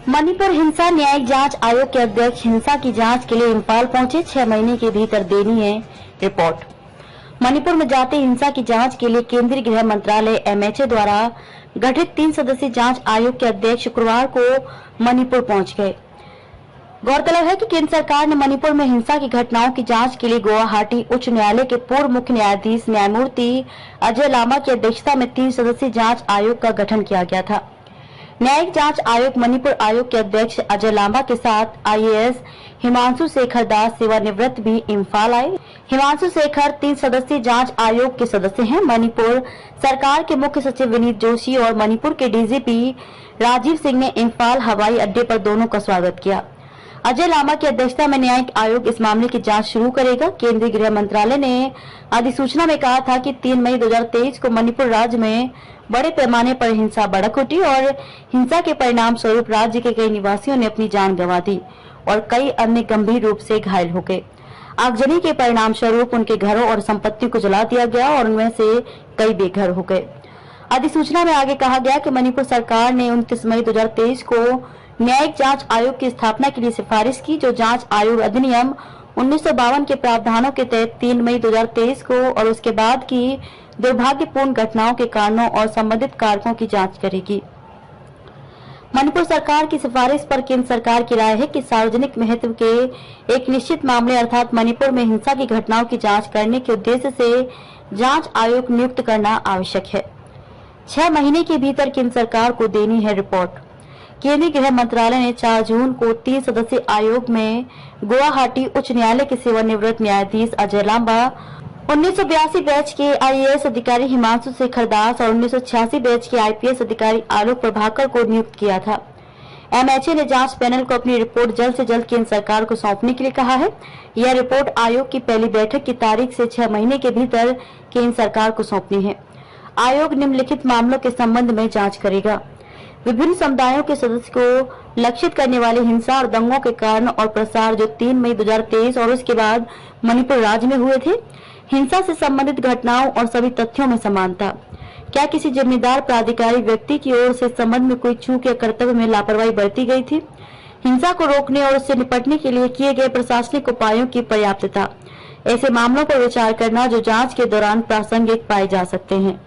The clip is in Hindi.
मणिपुर हिंसा न्यायिक जांच आयोग के अध्यक्ष हिंसा की जांच के लिए इम्फाल पहुंचे। 6 महीने के भीतर देनी है रिपोर्ट। मणिपुर में जाति हिंसा की जांच के लिए केंद्रीय गृह मंत्रालय एमएचए द्वारा गठित 3 सदस्यीय जांच आयोग के अध्यक्ष शुक्रवार को मणिपुर पहुंच गए। गौरतलब है कि केंद्र सरकार ने मणिपुर में हिंसा की घटनाओं की जांच के लिए गुवाहाटी उच्च न्यायालय के पूर्व मुख्य न्यायाधीश न्यायमूर्ति अजय लामा की अध्यक्षता में 3 सदस्यीय जांच आयोग का गठन किया गया था। न्यायिक जांच आयोग मणिपुर आयोग के अध्यक्ष अजय लामा के साथ आईएएस हिमांशु शेखर दास सेवानिवृत्त भी इम्फाल आए। हिमांशु शेखर 3 सदस्यीय जांच आयोग के सदस्य हैं। मणिपुर सरकार के मुख्य सचिव विनीत जोशी और मणिपुर के डीजीपी राजीव सिंह ने इम्फाल हवाई अड्डे पर दोनों का स्वागत किया। अजय लामा की अध्यक्षता में न्यायिक आयोग इस मामले की जांच शुरू करेगा। केंद्रीय गृह मंत्रालय ने अधिसूचना में कहा था कि 3 मई 2023 को मणिपुर राज्य में बड़े पैमाने पर हिंसा भड़क उठी और हिंसा के परिणाम स्वरूप राज्य के कई निवासियों ने अपनी जान गंवा दी और कई अन्य गंभीर रूप से घायल हो गए। आगजनी के परिणाम स्वरूप उनके घरों और संपत्ति को जला दिया गया और उनमें से कई बेघर हो गए। अधिसूचना में आगे कहा गया कि मणिपुर सरकार ने 29 मई 2023 को न्यायिक जांच आयोग की स्थापना के लिए सिफारिश की, जो जांच आयोग अधिनियम 1952 के प्रावधानों के तहत 3 मई 2023 को और उसके बाद की दुर्भाग्यपूर्ण घटनाओं के कारणों और संबंधित कारकों की जांच करेगी। मणिपुर सरकार की सिफारिश पर केंद्र सरकार की राय है कि सार्वजनिक महत्व के एक निश्चित मामले अर्थात मणिपुर में हिंसा की घटनाओं की जांच करने के उद्देश्य से जांच आयोग नियुक्त करना आवश्यक है। 6 महीने के भीतर केंद्र सरकार को देनी है रिपोर्ट। केंद्रीय गृह मंत्रालय ने 4 जून को 3 सदस्यीय आयोग में गुवाहाटी उच्च न्यायालय के सेवानिवृत्त न्यायाधीश अजय लांबा, 1982 बैच के आईएएस अधिकारी हिमांशु शेखर दास और 1986 बैच के आईपीएस अधिकारी आलोक प्रभाकर को नियुक्त किया था। एमएचए ने जांच पैनल को अपनी रिपोर्ट जल्द से जल्द केंद्र सरकार को सौंपने के लिए कहा है। यह रिपोर्ट आयोग की पहली बैठक की तारीख से 6 महीने के भीतर केंद्र सरकार को सौंपनी है। आयोग निम्नलिखित मामलों के संबंध में जांच करेगा। विभिन्न समुदायों के सदस्य को लक्षित करने वाली हिंसा और दंगों के कारण और प्रसार जो 3 मई 2023 और उसके बाद मणिपुर राज्य में हुए थे। हिंसा से संबंधित घटनाओं और सभी तथ्यों में समानता। क्या किसी जिम्मेदार प्राधिकारी व्यक्ति की ओर से संबंध में कोई चूक या कर्तव्य में लापरवाही बरती गई थी। हिंसा को रोकने और उससे निपटने के लिए किए गए प्रशासनिक उपायों की पर्याप्तता। ऐसे मामलों पर विचार करना जो जांच के दौरान प्रासंगिक पाए जा सकते हैं।